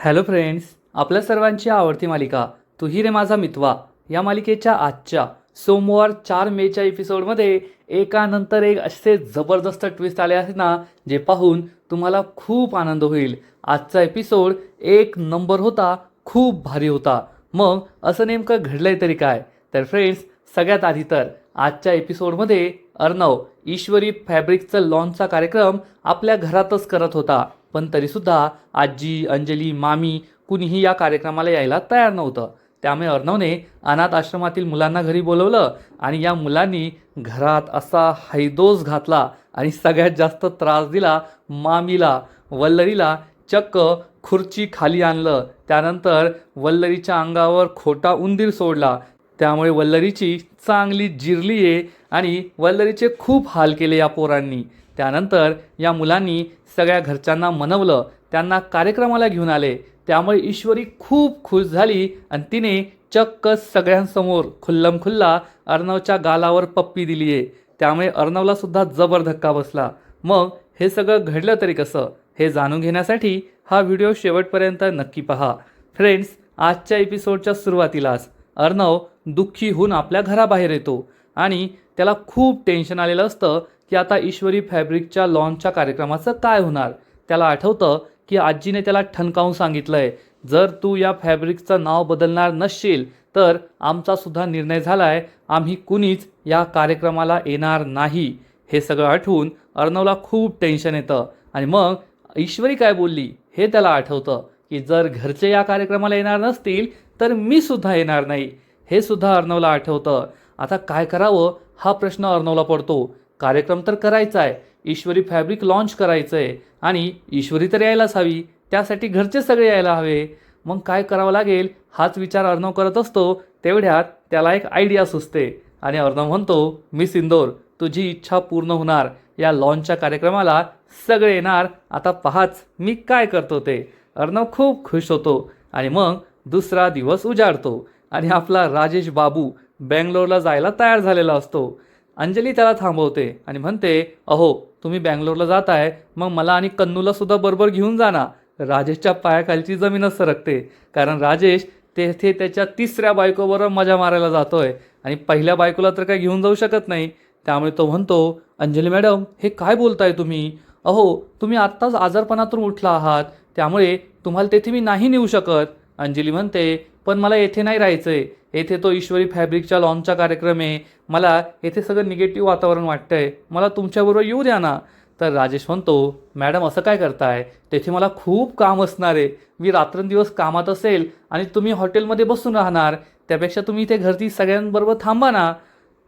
Hello friends, आपल्या सर्वांची आवडती मालिका तू ही रे माझा मितवा या मालिकेच्या आजच्या सोमवार 4 मेच्या एपिसोडमध्ये एकानंतर एक असे जबरदस्त ट्विस्ट आले आहेत ना, जे पाहून तुम्हाला खूप आनंद होईल. आजचा एपिसोड एक नंबर होता, खूप भारी होता. मग असं नेमकं घडलंय तरी काय? तर फ्रेंड्स, सगळ्यात आधी तर आजच्या एपिसोडमध्ये अर्णव ईश्वरी फॅब्रिकचं लॉन्चचा कार्यक्रम आपल्या घरातच करत होता. पण तरीसुद्धा आजी, अंजली, मामी कुणीही या कार्यक्रमाला यायला तयार नव्हतं. त्यामुळे अर्णवने अनाथ आश्रमातील मुलांना घरी बोलवलं आणि या मुलांनी घरात असा हैदोस घातला आणि सगळ्यात जास्त त्रास दिला मामीला. वल्लरीला चक्क खुर्ची खाली आणलं. त्यानंतर वल्लरीच्या अंगावर खोटा उंदीर सोडला. त्यामुळे वल्लरीची चांगली जिरली आहे आणि वल्लरीचे खूप हाल केले या पोरांनी. त्यानंतर या मुलांनी सगळ्या घरच्यांना मनवलं, त्यांना कार्यक्रमाला घेऊन आले. त्यामुळे ईश्वरी खूप खुश झाली आणि तिने चक्क सगळ्यांसमोर खुल्लमखुल्ला अर्णवच्या गालावर पप्पी दिली आहे. त्यामुळे अर्णवला सुद्धा जबर धक्का बसला. मग हे सगळं घडलं तरी कसं, हे जाणून घेण्यासाठी हा व्हिडिओ शेवटपर्यंत नक्की पहा. फ्रेंड्स, आजच्या एपिसोडच्या सुरुवातीलाच अर्णव दुःखी होऊन आपल्या घराबाहेर येतो आणि त्याला खूप टेन्शन आलेलं असतं की आता ईश्वरी फॅब्रिकच्या लॉन्चच्या कार्यक्रमाचं काय होणार. त्याला आठवतं की आजीने त्याला ठणकावून सांगितलंय, जर तू या फॅब्रिकचं नाव बदलणार नसशील तर आमचा सुद्धा निर्णय झालाय, आम्ही कुणीच या कार्यक्रमाला येणार नाही. हे सगळं आठवून अर्णवला खूप टेन्शन येतं आणि मग ईश्वरी काय बोलली हे त्याला आठवतं की जर घरचे या कार्यक्रमाला येणार नसतील तर मी सुद्धा येणार नाही. हे सुद्धा अर्णवला आठवतं. आता काय करावं हा प्रश्न अर्णवला पडतो. कार्यक्रम तर करायचा आहे, ईश्वरी फॅब्रिक लॉन्च करायचं आहे आणि ईश्वरी तर यायलाच हवी, त्यासाठी घरचे सगळे यायला हवे. मग काय करावं लागेल हाच विचार अर्णव करत असतो. तेवढ्यात त्याला एक आयडिया सुचते आणि अर्णव म्हणतो, मी सिंदोर, तुझी इच्छा पूर्ण होणार. या लॉन्चच्या कार्यक्रमाला सगळे येणार. आता पाहाच मी काय करतो ते. अर्णव खूप खुश होतो आणि मग दुसरा दिवस उजाडतो आणि आपला राजेश बाबू बँगलोरला जायला तयार झालेला असतो. अंजली त्याला थांबवते आणि म्हणते, अहो तुम्ही बँगलोरला जाताय, मग मला आणि कन्नूला सुद्धा बरोबर घेऊन जा ना. राजेशच्या पायाखालची जमीनच सरकते, कारण राजेश तेथे त्याच्या तिसऱ्या बायकोबरोबर मजा मारायला जातोय आणि पहिल्या बायकोला तर काही घेऊन जाऊ शकत नाही. त्यामुळे तो म्हणतो, अंजली मॅडम हे काय बोलताय तुम्ही? अहो तुम्ही आत्ताच आजारपणातून उठला आहात, त्यामुळे तुम्हाला तेथे मी नाही नेऊ शकत. अंजली म्हणते, पण मला येथे नाही राहायचंय, येथे तो ईश्वरी फॅब्रिकच्या लॉन्चचा कार्यक्रम आहे, मला येथे सगळं निगेटिव्ह वातावरण वाटतंय, मला तुमच्याबरोबर येऊ द्या ना. तर राजेश म्हणतो, मॅडम असं काय करताय, तेथे मला खूप काम असणार आहे, मी रात्रंदिवस कामात असेल आणि तुम्ही हॉटेलमध्ये बसून राहणार, त्यापेक्षा तुम्ही इथे घरती सगळ्यांबरोबर थांबा ना.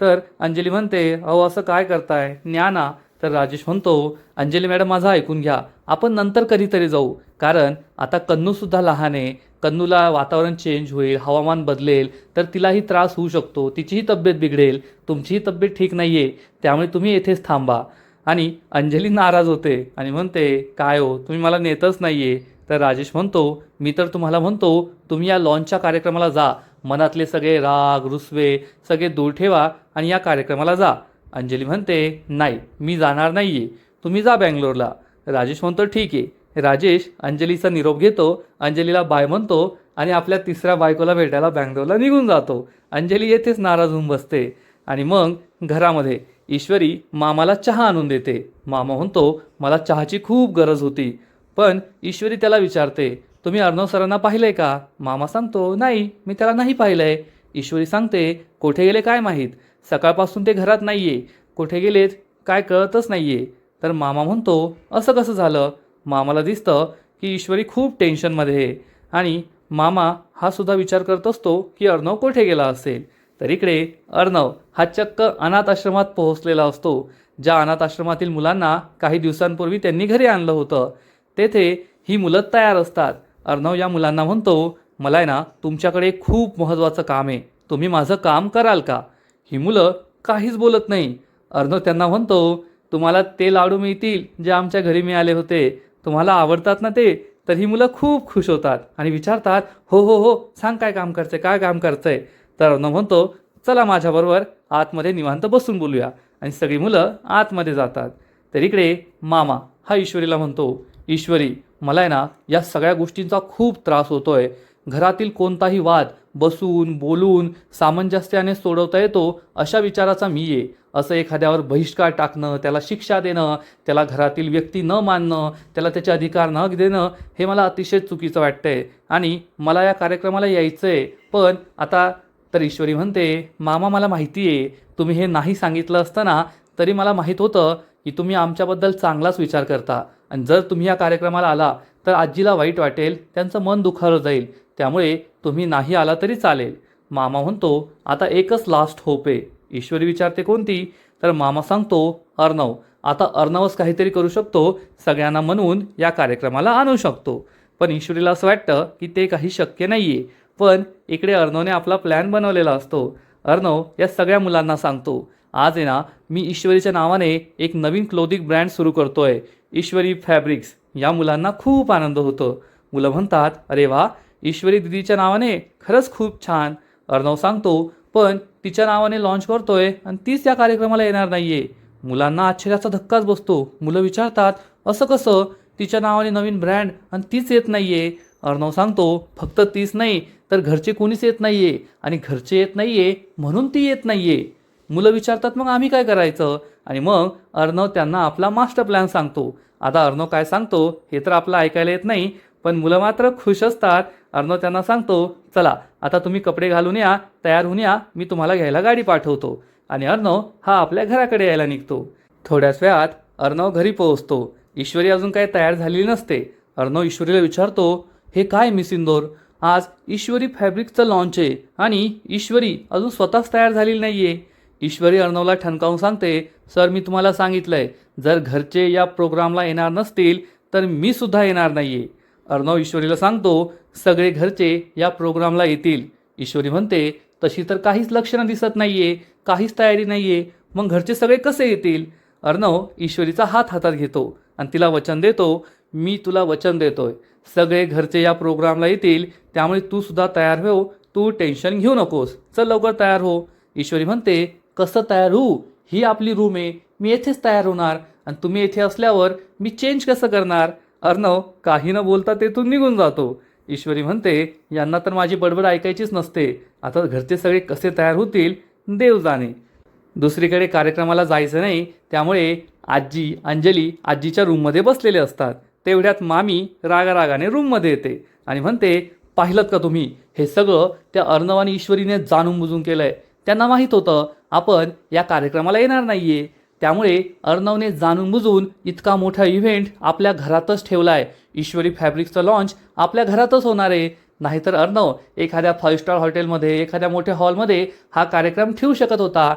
तर अंजली म्हणते, अहो असं काय करताय, न्या ना. तर राजेश म्हणतो, अंजली मॅडम माझं ऐकून घ्या, आपण नंतर कधीतरी जाऊ, कारण आता कन्नूसुद्धा लहान आहे, कन्नूला वातावरण चेंज होईल, हवामान बदलेल तर तिलाही त्रास होऊ शकतो, तिचीही तब्येत बिघडेल, तुमचीही तब्येत ठीक नाही आहे, त्यामुळे तुम्ही येथेच थांबा. आणि अंजली नाराज होते आणि म्हणते, काय हो तुम्ही मला नेतच नाही आहे. तर राजेश म्हणतो, मी तर तुम्हाला म्हणतो तुम्ही या लॉन्चच्या कार्यक्रमाला जा, मनातले सगळे राग रुसवे सगळे दूर ठेवा आणि या कार्यक्रमाला जा. अंजली म्हणते, नाही मी जाणार नाही आहे, तुम्ही जा बँगलोरला. राजेश म्हणतो, ठीक आहे. राजेश अंजलीचा निरोप घेतो, अंजलीला बाय म्हणतो आणि आपल्या तिसऱ्या बायकोला भेटायला बँगलोरला निघून जातो. अंजली येथेच नाराज होऊन बसते आणि मग घरामध्ये ईश्वरी मामाला चहा आणून देते. मामा म्हणतो, मला चहाची खूप गरज होती. पण ईश्वरी त्याला विचारते, तुम्ही अर्णव सरांना पाहिलंय का? मामा सांगतो, नाही मी त्याला नाही पाहिलंय. ईश्वरी सांगते, कुठे गेले काय माहीत, सकाळपासून ते घरात नाही आहे, कुठे गेलेत काय कळतच नाही आहे. तर मामा म्हणतो, असं कसं झालं? मामाला दिसतं की ईश्वरी खूप टेन्शनमध्ये आहे आणि मामा हा सुद्धा विचार करत असतो की अर्णव कुठे गेला असेल. तर इकडे अर्णव हा चक्क अनाथ आश्रमात पोहोचलेला असतो, ज्या अनाथ आश्रमातील मुलांना काही दिवसांपूर्वी त्यांनी घरी आणलं होतं. तेथे ही मुलं तयार असतात. अर्णव या मुलांना म्हणतो, मला आहे ना तुमच्याकडे खूप महत्त्वाचं काम आहे, तुम्ही माझं काम कराल का? ही मुलं काहीच बोलत नाही. अर्णव त्यांना म्हणतो, तुम्हाला ते लाडू मिळतील जे आमच्या घरी मिळाले होते, तुम्हाला आवडतात ना ते? तर ही मुलं खूप खुश होतात आणि विचारतात, हो हो हो सांग काय काम करतंय, काय काम करतंय? तर अर्णव म्हणतो, चला माझ्याबरोबर आतमध्ये निवांत बसून बोलूया. आणि सगळी मुलं आतमध्ये जातात. तर इकडे मामा हा ईश्वरीला म्हणतो, ईश्वरी, मला आहे ना या सगळ्या गोष्टींचा खूप त्रास होतोय. घरातील कोणताही वाद बसून बोलून सामंजस्याने सोडवता येतो अशा विचाराचा मी आहे. असं एखाद्यावर बहिष्कार टाकणं, त्याला शिक्षा देणं, त्याला घरातील व्यक्ती न मानणं, त्याला त्याचे अधिकार न देणं, हे मला अतिशय चुकीचं वाटतंय आणि मला या कार्यक्रमाला यायचं आहे. पण आता तर ईश्वरी म्हणते, मामा मला माहिती आहे तुम्ही हे नाही सांगितलं असतं ना तरी मला माहीत होतं की तुम्ही आमच्याबद्दल चांगलाच विचार करता आणि जर तुम्ही या कार्यक्रमाला आला तर आजीला वाईट वाटेल, त्यांचं मन दुखावलं जाईल. त्यामुळे तुम्ही नाही आला तरी चालेल. मामा म्हणतो, आता एकच लास्ट होप आहे. ईश्वरी विचारते, कोणती? तर मामा सांगतो, अर्णव. आता अर्णवच काहीतरी करू शकतो, सगळ्यांना म्हणून या कार्यक्रमाला आणू शकतो. पण ईश्वरीला असं वाटतं की ते काही शक्य नाही आहे. पण इकडे अर्णवने आपला प्लॅन बनवलेला असतो. अर्णव या सगळ्या मुलांना सांगतो, आज आहे ना मी ईश्वरीच्या नावाने एक नवीन क्लोथिंग ब्रँड सुरू करतोय, ईश्वरी फॅब्रिक्स. या मुलांना खूप आनंद होतो. मुलं म्हणतात, अरे वा, ईश्वरी दिदीच्या नावाने खरंच खूप छान. अर्णव सांगतो, पण तिच्या नावाने लॉन्च करतोय आणि तीच या कार्यक्रमाला येणार नाहीये. मुलांना आश्चर्याचा धक्काच बसतो. मुलं विचारतात, असं कसं? तिच्या नावाने नवीन ब्रँड आणि तीच येत नाहीये. अर्णव सांगतो, फक्त तीच नाही तर घरचे कोणीच येत नाहीये आणि घरचे येत नाहीये म्हणून ती येत नाहीये. मुलं विचारतात, मग आम्ही काय करायचं? आणि मग अर्णव त्यांना आपला मास्टर प्लॅन सांगतो. आता अर्णव काय सांगतो हे तर आपलं ऐकायला येत नाही, पण मुलं मात्र खुश असतात. अर्णव त्यांना सांगतो, चला आता तुम्ही कपडे घालून या, तयार होऊन या, मी तुम्हाला घ्यायला गाडी पाठवतो. आणि अर्णव हा आपल्या घराकडे यायला निघतो. थोड्याच वेळात अर्णव घरी पोहोचतो. ईश्वरी अजून काही तयार झालेली नसते. अर्णव ईश्वरीला विचारतो, हे काय मिस इंदोर, आज ईश्वरी फॅब्रिकचं लॉन्च आहे आणि ईश्वरी अजून स्वतःच तयार झालेली नाही आहे. ईश्वरी अर्णवला ठणकावून सांगते, सर मी तुम्हाला सांगितलंय, जर घरचे या प्रोग्रामला येणार नसतील तर मी सुद्धा येणार नाही आहे. अर्णव ईश्वरीला सांगतो, सगळे घरचे या प्रोग्रामला येतील. ईश्वरी म्हणते, तशी तर काहीच लक्षणं दिसत नाही आहे, काहीच तयारी नाही आहे, मग घरचे सगळे कसे येतील? अर्णव ईश्वरीचा हात हातात घेतो आणि तिला वचन देतो, मी तुला वचन देतोय, सगळे घरचे या प्रोग्रामला येतील, त्यामुळे तू सुद्धा तयार हो, तू टेन्शन घेऊ नकोस, चल लवकर तयार हो. ईश्वरी म्हणते, कसं तयार होऊ? ही आपली रूम आहे, मी येथेच तयार होणार आणि तुम्ही येथे असल्यावर मी चेंज कसं करणार? अर्णव काही न बोलता तेथून निघून जातो. ईश्वरी म्हणते, यांना तर माझी बडबड ऐकायचीच नसते. आता घरचे सगळे कसे तयार होतील देव जाणे. दुसरीकडे कार्यक्रमाला जायचं नाही, त्यामुळे आजी अंजली आजीच्या रूममध्ये बसलेले असतात. तेवढ्यात मामी रागारागाने रूममध्ये येते आणि म्हणते, पाहिलं का तुम्ही, हे सगळं त्या अर्णव आणि ईश्वरीने जाणून बुजून केलंय. त्यांना माहीत होतं आपण या कार्यक्रमाला येणार नाहीये, त्यामुळे अर्णवने जाणून बुजून इतका मोठा इव्हेंट आपल्या घरातच ठेवलाय. ईश्वरी फॅब्रिक्सचं लॉन्च आपल्या घरातच होणार आहे. नाहीतर अर्णव एखाद्या 5 स्टार हॉटेलमध्ये, एखाद्या मोठ्या हॉलमध्ये हा कार्यक्रम ठेवू शकत होता.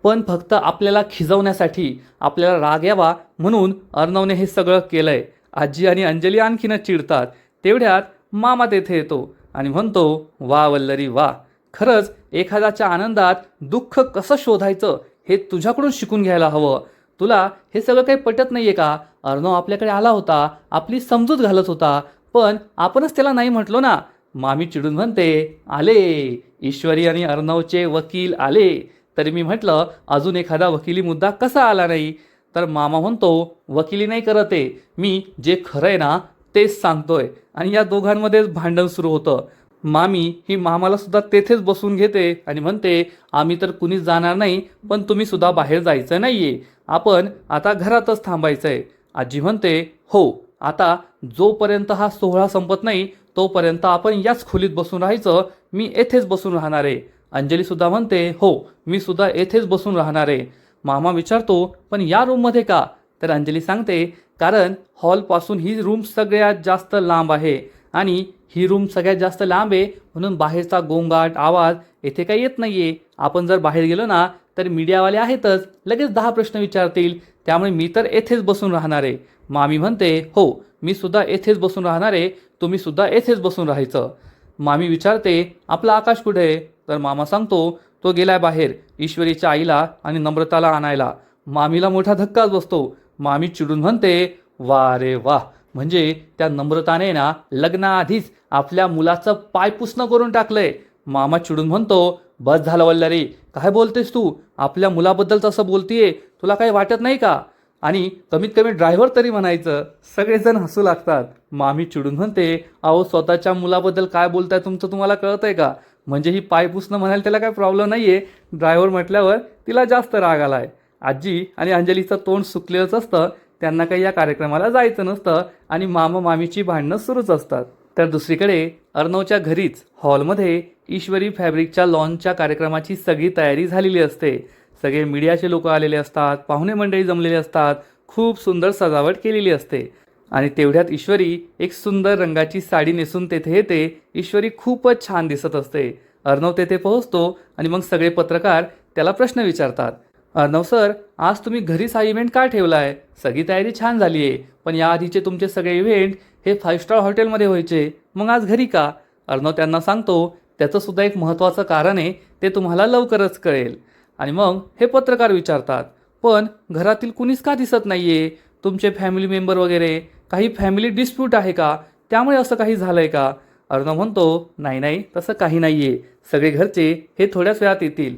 पण फक्त आपल्याला खिजवण्यासाठी, आपल्याला राग यावा म्हणून अर्णवने हे सगळं केलंय. आजी आणि अंजली आणखीनच चिडतात. तेवढ्यात मामा तेथे येतो आणि म्हणतो, वा वल्लरी वा, खरंच एखाद्याच्या आनंदात दुःख कसं शोधायचं हे तुझ्याकडून शिकून घ्यायला हवं. तुला हे सगळं काही पटत नाहीये का? अर्णव आपल्याकडे आला होता, आपली समजूत घालत होता, पण आपणच त्याला नाही म्हटलो ना. मामी चिडून म्हणते, आले ईश्वरी आणि अर्णवचे वकील आले. तरी मी म्हटलं, अजून एखादा वकिली मुद्दा कसा आला नाही? तर मामा म्हणतो, वकिली नाही करत आहे मी, जे खरं आहे ना तेच सांगतोय. आणि या दोघांमध्येच भांडण सुरू होतं. मामी ही मामाला सुद्धा तेथेच बसून घेते आणि म्हणते, आम्ही तर कुणीच जाणार नाही, पण तुम्ही सुद्धा बाहेर जायचं नाहीये, आपण आता घरातच थांबायचं आहे. आजी म्हणते, हो, आता जोपर्यंत हा सोहळा संपत नाही तोपर्यंत आपण याच खोलीत बसून राहायचं, मी येथेच बसून राहणार आहे. अंजली सुद्धा म्हणते, हो, मी सुद्धा येथेच बसून राहणार आहे. मामा विचारतो, पण या रूममध्ये का? तर अंजली सांगते, कारण हॉलपासून ही रूम सगळ्यात जास्त लांब आहे आणि ही रूम सगळ्यात जास्त लांब आहे म्हणून बाहेरचा गोंगाट आवाज येथे काही येत नाहीये. आपण जर बाहेर गेलो ना तर मीडियावाले आहेतच, लगेच 10 प्रश्न विचारतील, त्यामुळे मी तर येथेच बसून राहणार आहे. मामी म्हणते, हो, मी सुद्धा येथेच बसून राहणार आहे, तुम्ही सुद्धा येथेच बसून राहायचं. मामी विचारते, आपला आकाश कुठे आहे? तर मामा सांगतो, तो गेलाय बाहेर ईश्वरीच्या आईला आणि नम्रताला आणायला. मामीला मोठा धक्काच बसतो. मामी चिडून म्हणते, वा रे वा, म्हणजे त्या नम्रताने ना लग्नाआधीच आपल्या मुलाचं पायपुसणं करून टाकलंय. मामा चिडून म्हणतो, बस झालं वल्लरी, काय बोलतेस तू? आपल्या मुलाबद्दल तसं बोलतीये, तुला काही वाटत नाही का? आणि कमीत कमी ड्रायव्हर तरी म्हणायचं. सगळेजण हसू लागतात. मामी चिडून म्हणते, अहो स्वतःच्या मुलाबद्दल काय बोलताय तुमचं तुम्हाला कळतंय का? म्हणजे ही पाय पुसणं म्हणाल त्याला काय प्रॉब्लेम नाही आहे, ड्रायव्हर म्हटल्यावर तिला जास्त राग आलाय. आजी आणि अंजलीचं तोंड सुकलेलंच असतं. त्यांना काही या कार्यक्रमाला जायचं नसतं आणि मामा मामीची भांडणं सुरूच असतात. तर दुसरीकडे अर्णवच्या घरीच हॉलमध्ये ईश्वरी फॅब्रिकच्या लॉन्चच्या कार्यक्रमाची सगळी तयारी झालेली असते. सगळे मीडियाचे लोक आलेले असतात, पाहुणे मंडळी जमलेले असतात, खूप सुंदर सजावट केलेली असते. आणि तेवढ्यात ईश्वरी एक सुंदर रंगाची साडी नेसून तेथे येते. ईश्वरी खूपच छान दिसत असते. अर्णव तेथे पोहोचतो आणि मग सगळे पत्रकार त्याला प्रश्न विचारतात. अर्णव सर, आज तुम्ही घरीच हा इव्हेंट का ठेवला आहे? सगळी तयारी छान झाली आहे, पण याआधीचे तुमचे सगळे इव्हेंट हे 5 स्टार हॉटेलमध्ये व्हायचे, मग आज घरी का? अर्णव त्यांना सांगतो, त्याचंसुद्धा एक महत्त्वाचं कारण आहे, ते तुम्हाला लवकरच कळेल. आणि मग हे पत्रकार विचारतात, पण घरातील कुणीच का दिसत नाही आहे? तुमचे फॅमिली मेंबर वगैरे, काही फॅमिली डिस्प्यूट आहे का? त्यामुळे असं काही झालं आहे का? अर्णव म्हणतो, नाही नाही, तसं काही नाही आहे. सगळे घरचे हे थोड्याच वेळात येतील.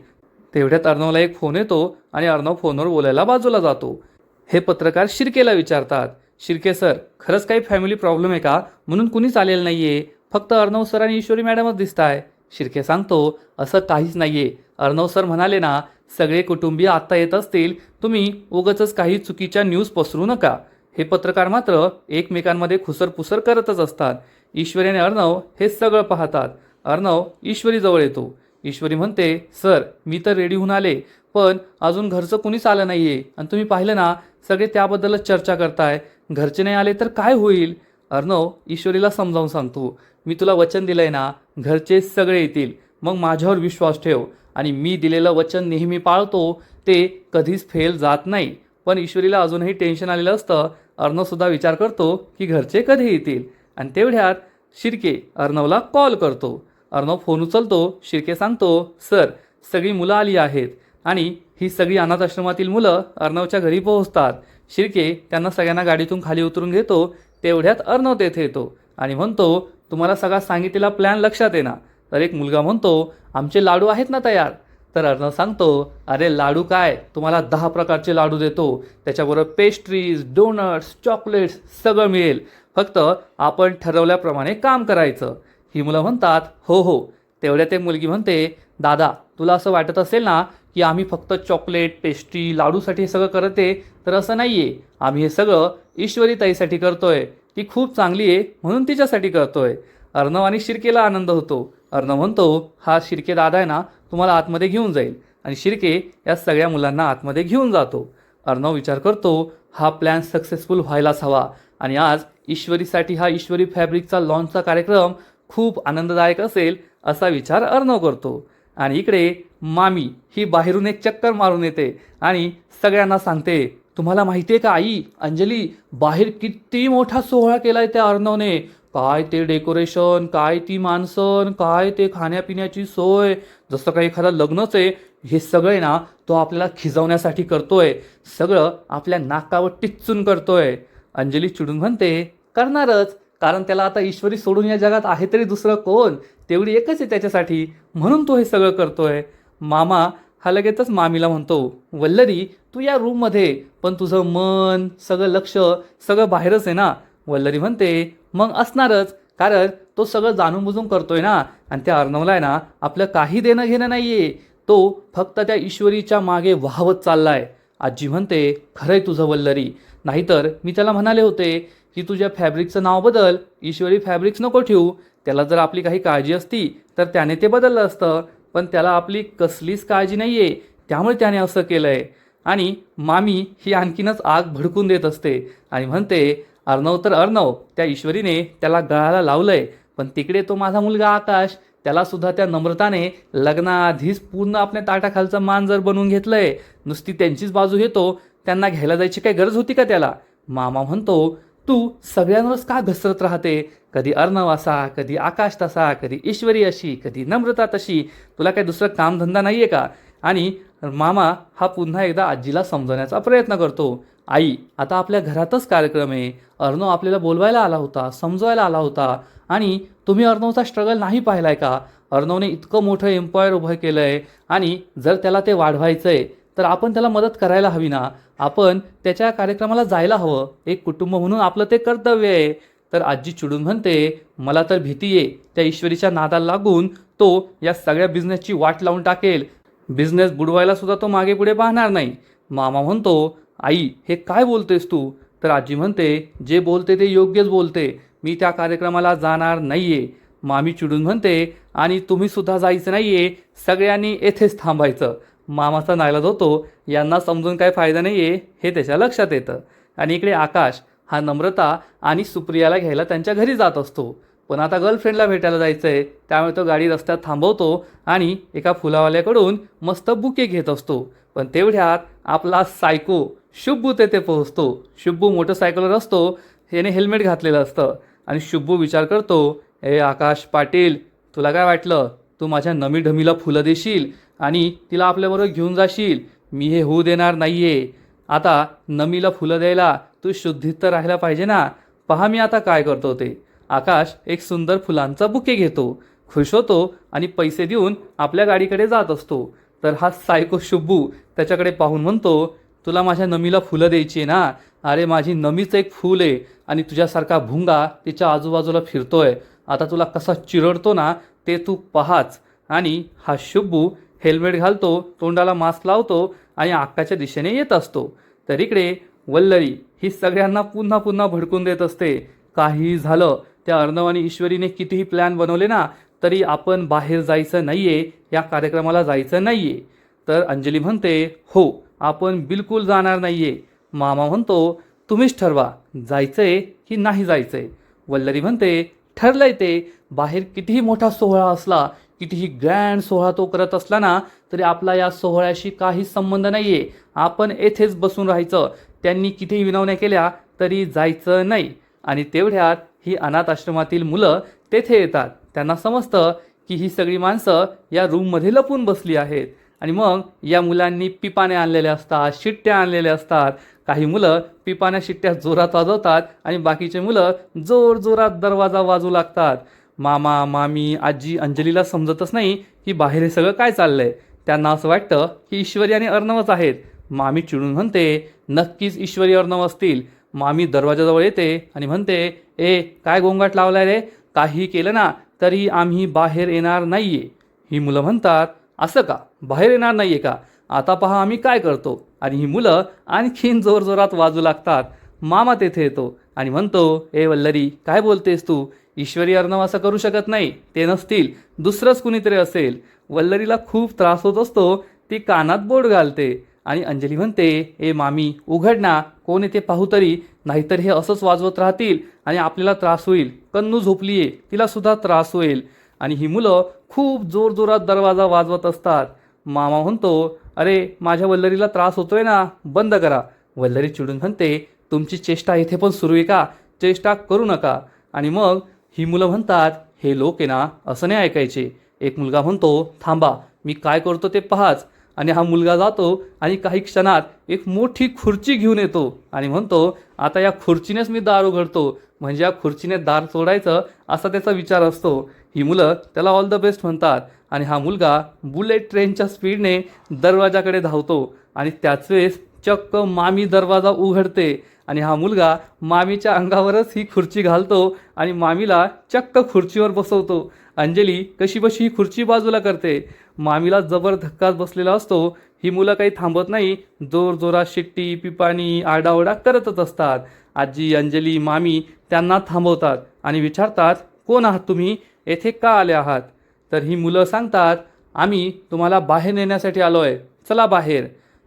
तेवढ्यात अर्णवला एक फोन येतो आणि अर्णव फोनवर बोलायला बाजूला जातो. हे पत्रकार शिर्केला विचारतात, शिर्के सर, खरंच काही फॅमिली प्रॉब्लेम आहे का? म्हणून कुणीच आलेलं नाही आहे, फक्त अर्णव सर आणि ईश्वरी मॅडमच दिसत आहे. शिर्के सांगतो, असं काहीच नाही आहे. अर्णव सर म्हणाले ना, सगळे कुटुंबीय आत्ता येत असतील, तुम्ही उगाचच काही चुकीच्या न्यूज पसरू नका. हे पत्रकार मात्र एकमेकांमध्ये खुसरपुसर करतच असतात. ईश्वरी आणि अर्णव हे सगळं पाहतात. अर्णव ईश्वरीजवळ येतो. ईश्वरी म्हणते, सर मी तर रेडी होऊन आले, पण अजून घरचं कुणीच आलं नाही आहे आणि तुम्ही पाहिलं ना, सगळे त्याबद्दलच चर्चा करताय. घरचे नाही आले तर काय होईल? अर्णव ईश्वरीला समजावून सांगतो, मी तुला वचन दिलंय ना, घरचे सगळे येतील, मग माझ्यावर विश्वास ठेव आणि मी दिलेलं वचन नेहमी पाळतो, ते कधीच फेल जात नाही. पण ईश्वरीला अजूनही टेन्शन आलेलं असतं. अर्णवसुद्धा विचार करतो की घरचे कधी येतील. आणि तेवढ्यात शिर्के अर्णवला कॉल करतो. अर्णव फोन उचलतो. शिर्के सांगतो, सर सगळी मुलं आली आहेत आणि ही सगळी अनाथ आश्रमातील मुलं अर्णवच्या घरी पोहोचतात. शिर्के त्यांना सगळ्यांना गाडीतून खाली उतरून घेतो. तेवढ्यात अर्णव तेथे येतो आणि म्हणतो, तुम्हाला सगळा सांगितलेला प्लॅन लक्षात आहे ना? तर एक मुलगा म्हणतो, आमचे लाडू आहेत ना तयार? तर अर्णव सांगतो, अरे लाडू काय, तुम्हाला 10 प्रकारचे लाडू देतो, त्याच्याबरोबर पेस्ट्रीज, डोनट्स, चॉकलेट्स सगळं मिळेल, फक्त आपण ठरवल्याप्रमाणे काम करायचं. ही मुलं म्हणतात, हो हो. तेवढ्यात एक मुलगी म्हणते, दादा तुला असं वाटत असेल ना की आम्ही फक्त चॉकलेट, पेस्ट्री, लाडूसाठी हे सगळं करते, तर असं नाही आहे. आम्ही हे सगळं ईश्वरी ताईसाठी करतोय. ती खूप चांगली आहे म्हणून तिच्यासाठी करतोय. अर्णव आणि शिर्केला आनंद होतो. अर्णव म्हणतो, हा शिर्के दादा आहे ना, तुम्हाला आतमध्ये घेऊन जाईल. आणि शिर्के या सगळ्या मुलांना आतमध्ये घेऊन जातो. अर्णव विचार करतो, हा प्लॅन सक्सेसफुल व्हायलाच हवा आणि आज ईश्वरीसाठी हा ईश्वरी फॅब्रिकचा लॉन्चचा कार्यक्रम खूप आनंददायक असेल असा विचार अर्णव करतो. आणि इकडे मामी ही बाहेरून एक चक्कर मारून येते आणि सगळ्यांना सांगते, तुम्हाला माहिती आहे का आई, अंजली, बाहेर किती मोठा सोहळा केलाय त्या अर्णवने. काय ते डेकोरेशन, काय ती माणसं, काय ते खाण्यापिण्याची सोय, जसं काही एखादा लग्नच आहे. हे सगळे ना तो आपल्याला खिजवण्यासाठी करतोय, सगळं आपल्या नाकावर टिच्चून करतोय. अंजली चिडून म्हणते, करणारच, कारण त्याला आता ईश्वरी सोडून या जगात आहे तरी दुसरं कोण? तेवढी एकच आहे त्याच्यासाठी, म्हणून तो हे सगळं करतोय. मामा हा लगेचच मामीला म्हणतो, वल्लरी तू या रूममध्ये, पण तुझं मन, सगळं लक्ष सगळं बाहेरच आहे ना? वल्लरी म्हणते, मग असणारच, कारण तो सगळं जाणून बुजून करतोय ना. आणि त्या अर्णवला आहे ना आपलं काही देणं घेणं नाही आहे, तो फक्त त्या ईश्वरीच्या मागे वाहवत चाललाय. आजी म्हणते, खरंय तुझं वल्लरी, नाहीतर मी त्याला म्हणाले होते की तुझ्या फॅब्रिकचं नाव बदल, ईश्वरी फॅब्रिक्स नको ठेवू. त्याला जर आपली काही काळजी असती तर त्याने ते बदललं असतं, पण त्याला आपली कसलीच काळजी नाही आहे, त्यामुळे त्याने असं केलं आहे. आणि मामी ही आणखीनच आग भडकून देत असते आणि म्हणते, अर्णव तर अर्णव, त्या ईश्वरीने त्याला गळाला लावलंय, पण तिकडे तो माझा मुलगा आकाश, त्यालासुद्धा त्या नम्रताने लग्नाआधीच पूर्ण आपल्या ताटाखालचं मान जर बनवून घेतलंय. नुसती त्यांचीच बाजू घेतो, त्यांना घ्यायला जायची काही गरज होती का त्याला? मामा म्हणतो, तू सगळ्यांवरच का घसरत राहते? कधी अर्णव असा, कधी आकाश तसा, कधी ईश्वरी अशी, कधी नम्रता तशी, तुला काही दुसरं कामधंदा नाही आहे का? आणि मामा हा पुन्हा एकदा आजीला समजवण्याचा प्रयत्न करतो, आई आता आपल्या घरातच कार्यक्रम आहे, अर्णव आपल्याला बोलवायला आला होता, समजवायला आला होता, आणि तुम्ही अर्णवचा स्ट्रगल नाही पाहिलाय का? अर्णवने इतकं मोठं एम्पायर उभं केलं आहे आणि जर त्याला ते वाढवायचं आहे तर आपण त्याला मदत करायला हवी ना. आपण त्याच्या कार्यक्रमाला जायला हवं. एक कुटुंब म्हणून आपलं ते कर्तव्य आहे. तर आजी चिडून म्हणते, मला तर भीती आहे त्या ईश्वरीच्या नादाला लागून तो या सगळ्या बिझनेसची वाट लावून टाकेल. बिझनेस बुडवायला सुद्धा तो मागे पुढे पाहणार नाही. मामा म्हणतो, आई हे काय बोलतेस तू. तर आजी म्हणते, जे बोलते ते योग्यच बोलते. मी त्या कार्यक्रमाला जाणार नाहीये. मामी चिडून म्हणते, आणि तुम्ही सुद्धा जायचं नाहीये, सगळ्यांनी येथेच थांबायचं. मामाचा नाईलाज होतो. यांना समजून काय फायदा नाहीये हे त्याच्या लक्षात येतं. आणि इकडे आकाश हा नम्रता आणि सुप्रियाला घ्यायला त्यांच्या घरी जात असतो. पण आता गर्लफ्रेंडला भेटायला जायचं आहे, त्यामुळे तो गाडी रस्त्यात थांबवतो आणि एका फुलावाल्याकडून मस्त बुके घेत असतो. पण तेवढ्यात आपला सायको शुब्बू तेथे पोहोचतो. शुब्बू मोटरसायकलवर असतो, याने हेल्मेट घातलेलं असतं. आणि शुब्बू विचार करतो, ए आकाश पाटील, तुला काय वाटलं तू माझ्या नमी ढमीला फुलं देशील आणि तिला आपल्याबरोबर घेऊन जाशील. मी हे होऊ देणार नाहीये. आता नमीला फुलं द्यायला तू शुद्धीत तर राहायला पाहिजे ना. पहा मी आता काय करतो ते. आकाश एक सुंदर फुलांचा बुके घेतो, खुश होतो आणि पैसे देऊन आपल्या गाडीकडे जात असतो. तर हा सायको शुब्बू त्याच्याकडे पाहून म्हणतो, तुला माझ्या नमीला फुलं द्यायची आहे ना. अरे माझी नमीच एक फूल आहे आणि तुझ्यासारखा भुंगा तिच्या आजूबाजूला फिरतोय. आता तुला कसा चिरडतो ना ते तू पाहाच. आणि हा शुब्बू हेल्मेट घालतो, तोंडाला मास्क लावतो आणि आकाच्या दिशेने येत असतो. तर इकडे वल्लरी ही सगळ्यांना पुन्हा पुन्हा भडकून देत असते. काही झालं, त्या अर्णव आणि ईश्वरीने कितीही प्लॅन बनवले ना तरी आपण बाहेर जायचं नाहीये, या कार्यक्रमाला जायचं नाहीये. तर अंजली म्हणते, हो आपण बिलकुल जाणार नाहीये. मामा म्हणतो, तुम्हीच ठरवा जायचंय की नाही जायचंय. वल्लरी म्हणते, ठरलंय ते. बाहेर कितीही मोठा सोहळा असला, कितीही ग्रँड सोहळा तो करत असला ना तरी आपला या सोहळ्याशी काही संबंध नाहीये. आपण येथेच बसून राहायचं. त्यांनी कितीही विनवण्या केल्या तरी जायचं नाही. आणि तेवढ्यात ही अनाथ आश्रमातील मुलं तेथे येतात. त्यांना समजतं की ही सगळी माणसं या रूममध्ये लपून बसली आहेत. आणि मग या मुलांनी पिपाने आणलेल्या असतात, शिट्ट्या आणलेल्या असतात. काही मुलं पिपाण्या शिट्ट्या जोरात वाजवतात आणि बाकीचे मुलं जोर जोरात दरवाजा वाजवू लागतात. मामा मामी आजी अंजलीला समजतच नाही की बाहेर हे सगळं काय चाललंय. त्यांना असं वाटतं की ईश्वरी आणि अर्णवच आहेत. मामी चिडून म्हणते, नक्कीच ईश्वरी अर्णव असतील. मामी दरवाजाजवळ येते आणि म्हणते, ए काय गोंगाट लावलाय रे. काही केलं ना तरी आम्ही बाहेर येणार नाहीये. ही मुलं म्हणतात, असं का, बाहेर येणार नाहीये का. आता पहा आम्ही काय करतो. आणि ही मुलं आणखीन जोरजोरात वाजू लागतात. मामा तेथे येतो आणि म्हणतो, ए वल्लरी काय बोलतेस तू. ईश्वरी अर्णव असं करू शकत नाही. ते नसतील, दुसरंच कुणीतरी असेल. वल्लरीला खूप त्रास होत असतो. ती कानात बोट घालते आणि अंजली म्हणते, ए मामी उघड ना, कोण येते पाहू तरी, नाहीतर हे असंच वाजवत राहतील आणि आपल्याला त्रास होईल. कन्नू झोपलीये, तिला सुद्धा त्रास होईल. आणि ही मुलं खूप जोरजोरात दरवाजा वाजवत असतात. मामा म्हणतो, अरे माझ्या वल्लरीला त्रास होतोय ना, बंद करा. वल्लरी चिडून म्हणते, तुमची चेष्टा इथे पण सुरू आहे का. चेष्टा करू नका. आणि मग ही मुलं म्हणतात, हे लोक आहे ना असं नाही ऐकायचे. एक मुलगा म्हणतो, थांबा मी काय करतो ते पहाच. आणि हा मुलगा जातो आणि काही क्षणात एक मोठी खुर्ची घेऊन येतो आणि म्हणतो, आता या खुर्चीनेच मी दार उघडतो. म्हणजे या खुर्चीने दार तोडायचं असा त्याचा विचार असतो. ही मुलं त्याला ऑल द बेस्ट म्हणतात. आणि हा मुलगा बुलेट ट्रेनच्या स्पीडने दरवाजाकडे धावतो. आणि त्याच वेळेस चक्क मामी दरवाजा उघडते आणि हा मुलगा मामीच्या अंगावरच ही खुर्ची घालतो आणि मामीला चक्क खुर्चीवर बसवतो. अंजली कशी बशी ही खुर्ची बाजूला करते. मामीला जबर धक्काच बसलेला असतो. ही मुलं काही थांबत नाही, जोरजोरात शिट्टी पिपाणी आरडाओरडा करतच असतात. आजी अंजली मामी त्यांना थांबवतात आणि विचारतात, कोण आहात तुम्ही, येथे का आले आहात. तर ही मुलं सांगतात, आम्ही तुम्हाला बाहेर नेण्यासाठी आलोय, चला बाहेर.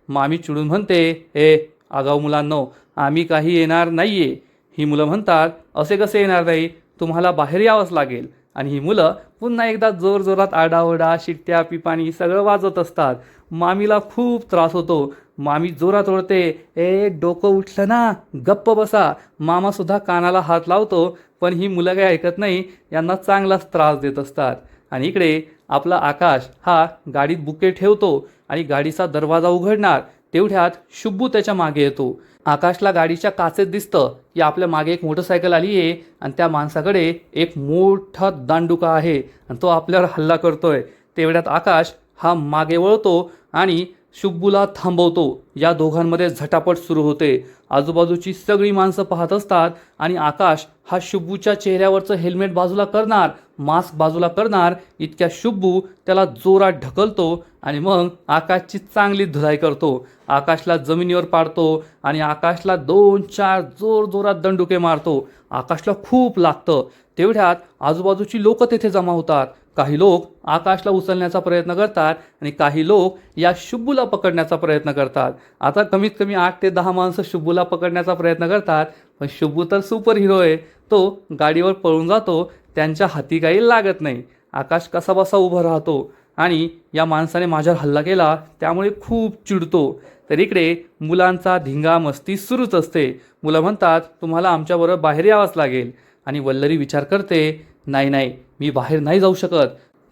मामी चिडून म्हणते, ए आगाऊ मुलांनो, आम्ही काही येणार नाहीये. ही मुलं म्हणतात, असे कसे येणार नाही, तुम्हाला बाहेर यावंच लागेल. आणि ही मुलं पुन्हा एकदा जोरजोरात आरडाओरडा शिट्ट्या पिपाणी सगळं वाजवत असतात. मामीला खूप त्रास होतो. मामी जोरात ओरडते, ए डोकं उठलं ना, गप्प बसा. मामासुद्धा कानाला हात लावतो. पण ही मुलं काही ऐकत नाही, यांना चांगलाच त्रास देत असतात. आणि इकडे आपला आकाश हा गाडीत बुके ठेवतो आणि गाडीचा दरवाजा उघडणार. तेवढ्यात शुब्बू त्याच्या मागे येतो. आकाशला गाडीच्या काचेत दिसतं की आपल्या मागे एक मोटरसायकल आली आहे आणि त्या माणसाकडे एक मोठा दांडुका आहे आणि तो आपल्यावर हल्ला करतोय. तेवढ्यात आकाश हा मागे वळतो आणि शुब्बूला थांबवतो. या दोघांमध्ये झटापट सुरू होते. आजूबाजूची सगळी माणसं पाहत असतात आणि आकाश हा शुब्बूच्या चेहऱ्यावरचं हेल्मेट बाजूला करणार, मास्क बाजूला करणार इतक्या शुब्बू त्याला जोरात ढकलतो आणि मग आकाशची चांगली धुलाई करतो. आकाशला जमिनीवर पाडतो आणि आकाशला 2-4 जोरजोरात दंडुके मारतो. आकाशला खूप लागतं. तेवढ्यात आजूबाजूची लोक तेथे जमा होतात. काही लोक आकाशला उचलण्याचा प्रयत्न करतात आणि काही लोक या शुब्बूला पकडण्याचा प्रयत्न करतात. आता कमीत कमी 8 ते 10 माणसं शुब्बूला पकडण्याचा प्रयत्न करतात. पण शुब्बू तर सुपर हिरो आहे. तो गाडीवर पळून जातो. त्यांच्या हाती काही लागत नाही. आकाश कसाबसा उभा राहतो आणि या माणसाने माझ्यावर हल्ला केला त्यामुळे खूप चिडतो. तर इकडे मुलांचा धिंगा मस्ती सुरूच असते. मुलं म्हणतात तुम्हाला आमच्याबरोबर बाहेर यावंच लागेल. आणि वल्लरी विचार करते नाही नाही, मी बाहेर नाही जाऊ शकत,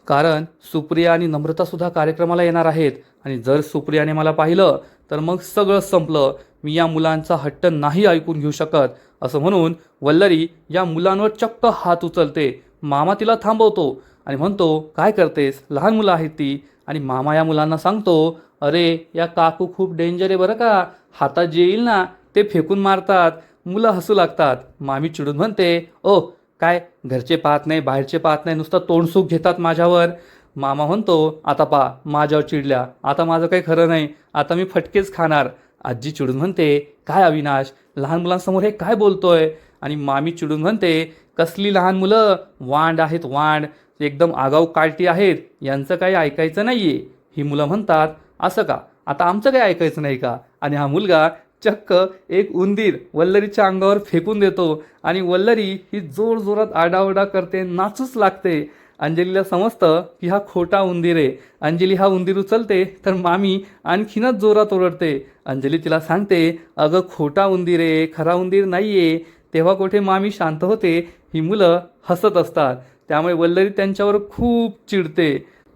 कारण सुप्रिया आणि नम्रतासुद्धा कार्यक्रमाला येणार आहेत आणि जर सुप्रियाने मला पाहिलं तर मग सगळं संपलं. मी या मुलांचा हट्ट नाही ऐकून घेऊ शकत. असं म्हणून वल्लरी या मुलांवर चक्क हात उचलते. मामा तिला थांबवतो आणि म्हणतो काय करतेस, लहान मुलं आहेत ती. आणि मामा या मुलांना सांगतो अरे या काकू खूप डेंजर आहे बरं का, हातात जे येईल ना ते फेकून मारतात. मुलं हसू लागतात. मामी चिडून म्हणते ओ काय घरचे पाहत नाही, बाहेरचे पाहत नाही, नुसतं तोंडसूक घेतात माझ्यावर. मामा म्हणतो आता पा माझ्यावर चिडल्या, आता माझं काही खरं नाही, आता मी फटकेच खाणार. आजी चिडून म्हणते काय अविनाश, लहान मुलांसमोर हे काय बोलतोय. आणि मामी चिडून म्हणते कसली लहान मुलं, वांड आहेत वांड, एकदम आगाऊ कार्टी आहेत, यांचं काही ऐकायचं नाहीये. ही मुलं म्हणतात असं का, आता आमचं काही ऐकायचं नाही का. आणि हा मुलगा चक्क एक उंदीर वल्लरीच्या अंगावर फेकून देतो आणि वल्लरी ही जोरजोरात आरडाओरडा करते, नाचूच लागते. अंजलीला समजतं की हा खोटा उंदीर आहे. अंजली हा उंदीर उचलते तर मामी आणखीनच जोरात ओरडते. अंजली तिला सांगते अगं खोटा उंदीर आहे, खरा उंदीर नाही आहे. तेव्हा कुठे मामी शांत होते. ही मुलं हसत असतात. त्यामुळे वल्लरी त्यांच्यावर खूप चिडते.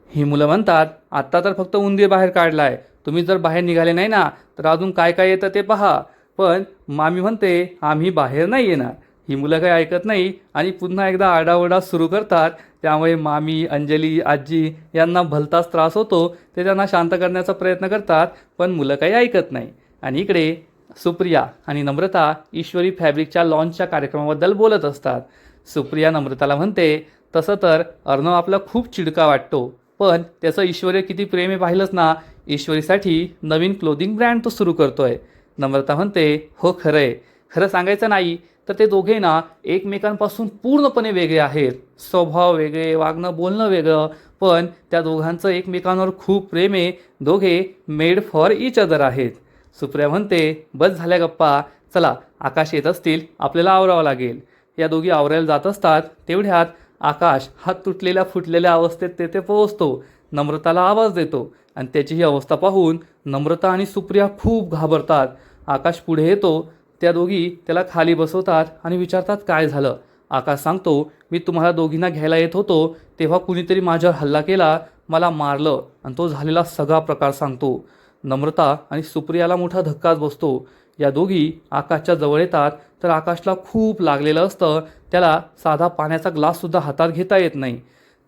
ही मुलं म्हणतात आत्ता तर फक्त उंदीर बाहेर काढलाय, तुम्ही जर बाहेर निघाले नाही ना तर अजून काय काय येतं ते पहा. पण मामी म्हणते आम्ही बाहेर नाही येणार. ही मुलं काही ऐकत नाही आणि पुन्हा एकदा आरडाओरडा सुरू करतात. त्यामुळे मामी, अंजली, आजी यांना भलताच त्रास होतो. ते त्यांना शांत करण्याचा प्रयत्न करतात पण मुलं काही ऐकत नाही. आणि इकडे सुप्रिया आणि नम्रता ईश्वरी फॅब्रिकच्या लॉन्चच्या कार्यक्रमाबद्दल बोलत असतात. सुप्रिया नम्रताला म्हणते तसं तर अर्णव आपला खूप चिडका वाटतो, पण त्याचं ईश्वरीवर किती प्रेम आहे पाहिलंच ना. ईश्वरीसाठी नवीन क्लोदिंग ब्रँड तो सुरू करतोय. नम्रता म्हणते हो खरं आहे. खरं सांगायचं नाही तर ते दोघे ना एकमेकांपासून पूर्णपणे वेगळे आहेत. स्वभाव वेगळे, वागणं बोलणं वेगळं, पण त्या दोघांचं एकमेकांवर खूप प्रेम आहे. दोघे मेड फॉर इच अदर आहेत. सुप्रिया म्हणते बस झाल्या गप्पा, चला आकाश येत असतील, आपल्याला आवरावं लागेल. या दोघी आवरायला जात असतात. तेवढ्यात आकाश हा तुटलेल्या फुटलेल्या अवस्थेत तेथे पोहोचतो. नम्रताला आवाज देतो आणि त्याची ही अवस्था पाहून नम्रता आणि सुप्रिया खूप घाबरतात. आकाश पुढे येतो. त्या दोघी त्याला खाली बसवतात आणि विचारतात काय झालं. आकाश सांगतो मी तुम्हाला दोघींना घ्यायला येत होतो तेव्हा कुणीतरी माझ्यावर हल्ला केला, मला मारलं आणि तो झालेला सगळा प्रकार सांगतो. नम्रता आणि सुप्रियाला मोठा धक्काच बसतो. या दोघी आकाशच्या जवळ येतात तर आकाशला खूप लागलेलं असतं. त्याला साधा पाण्याचा ग्लाससुद्धा हातात घेता येत नाही.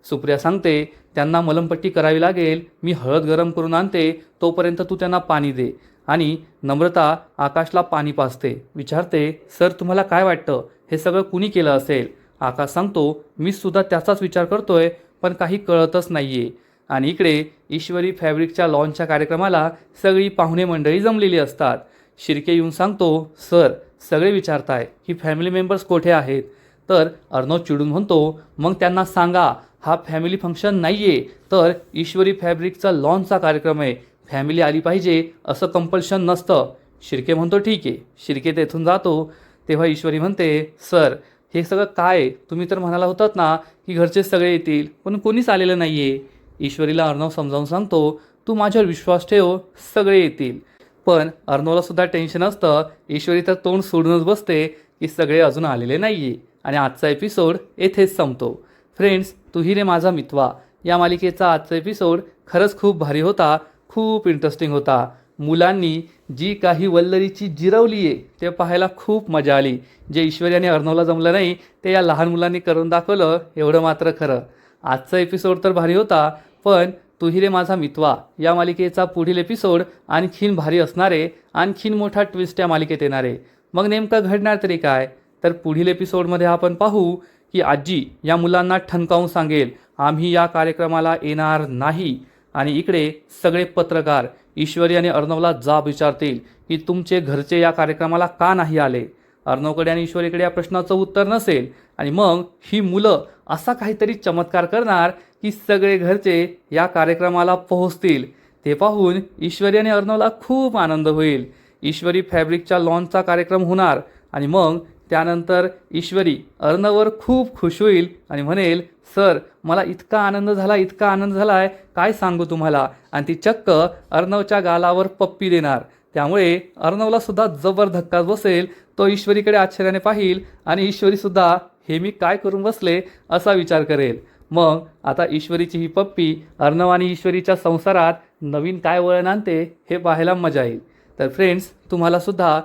सुप्रिया सांगते त्यांना मलमपट्टी करावी लागेल, मी हळद गरम करून आणते, तोपर्यंत तू त्यांना पाणी दे. आणि नम्रता आकाशला पाणी पाजते. विचारते सर तुम्हाला काय वाटतं हे सगळं कुणी केलं असेल. आकाश सांगतो मी सुद्धा त्याचाच विचार करतोय पण काही कळतच नाहीये. आणि इकडे ईश्वरी फॅब्रिकच्या लॉन्चच्या कार्यक्रमाला सगळी पाहुणे मंडळी जमलेली असतात. शिर्के येऊन सांगतो सर सगळे विचारताय की फॅमिली मेंबर्स कुठे आहेत. तर अर्णव चिडून म्हणतो मग त्यांना सांगा हा फॅमिली फंक्शन नाही आहे, तर ईश्वरी फॅब्रिकचा लॉन्चचा कार्यक्रम आहे, फॅमिली आली पाहिजे असं कंपल्शन नसतं. शिर्के म्हणतो ठीक आहे. शिर्के तेथून जातो. तेव्हा ईश्वरी म्हणते सर हे सगळं काय, तुम्ही तर म्हणाला होतात ना की घरचे सगळे येतील, पण कोणीच आलेलं नाही आहे. ईश्वरीला अर्णव समजावून सांगतो तू माझ्यावर विश्वास ठेव, सगळे येतील. पण अर्णवला सुद्धा टेन्शन असतं. ईश्वरी तर तोंड सोडूनच बसते की सगळे अजून आलेले नाही आहे. आणि आजचा एपिसोड येथेच संपतो. फ्रेंड्स तूही रे माझा मितवा या मालिकेचा आजचा एपिसोड खरंच खूप भारी होता, खूप इंटरेस्टिंग होता. मुलांनी जी काही वल्लरीची जिरवली आहे ते पाहायला खूप मजा आली. जे ईश्वरी आणि अर्णवला जमलं नाही ते या लहान मुलांनी करून दाखवलं, एवढं मात्र खरं. आजचा एपिसोड तर भारी होता, पण तू ही रे माझा मितवा या मालिकेचा पुढील एपिसोड आणखीन भारी असणारे, आणखीन मोठा ट्विस्ट या मालिकेत येणारे. मग नेमकं घडणार तरी काय? तर पुढील एपिसोडमध्ये आपण पाहू की आजी या मुलांना ठणकावून सांगेल आम्ही या कार्यक्रमाला येणार नाही. आणि इकडे सगळे पत्रकार ईश्वरी आणि अर्णवला जाब विचारतील की तुमचे घरचे या कार्यक्रमाला का नाही आले. अर्णवकडे आणि ईश्वरीकडे या प्रश्नाचं उत्तर नसेल आणि मग ही मुलं असा काहीतरी चमत्कार करणार की सगळे घरचे या कार्यक्रमाला पोहोचतील. ते पाहून ईश्वरी आणि अर्णवला खूप आनंद होईल. ईश्वरी फॅब्रिकच्या लॉन्चचा कार्यक्रम होणार आणि मग त्यानंतर ईश्वरी अर्णववर खूप खुश होईल आणि म्हणेल सर मला इतका आनंद झाला आहे काय सांगू तुम्हाला. आणि ती चक्क अर्णवच्या गालावर पप्पी देणार. त्यामुळे अर्णवला सुद्धा जबर धक्का बसेल. तो ईश्वरीकडे आश्चर्याने पाहिल आणि ईश्वरीसुद्धा हे मी काय करून बसले असा विचार करेल. मग आता ईश्वरीची ही पप्पी अर्णव आणि ईश्वरीच्या संसारात नवीन काय वळण आणते हे पाहायला मजा येईल. तर फ्रेंड्स, तुम्हालासुद्धा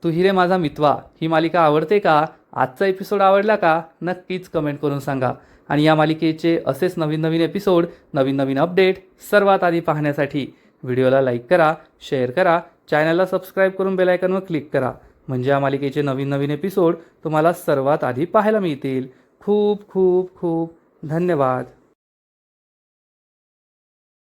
तू ही रे माझा मितवा ही मालिका आवडते का? आजचा एपिसोड आवडला का? नक्कीच कमेंट करून सांगा. आणि या मालिकेचे असेच नवीन नवीन एपिसोड, नवीन नवीन अपडेट सर्वात आधी पाहण्यासाठी व्हिडिओला लाईक करा, शेअर करा, चॅनलला सबस्क्राईब करून बेल आयकॉनवर क्लिक करा. म्हणजे या मालिकेचे नवीन नवीन एपिसोड तुम्हाला सर्वात आधी पाहायला मिळतील. खूप खूप खूप धन्यवाद.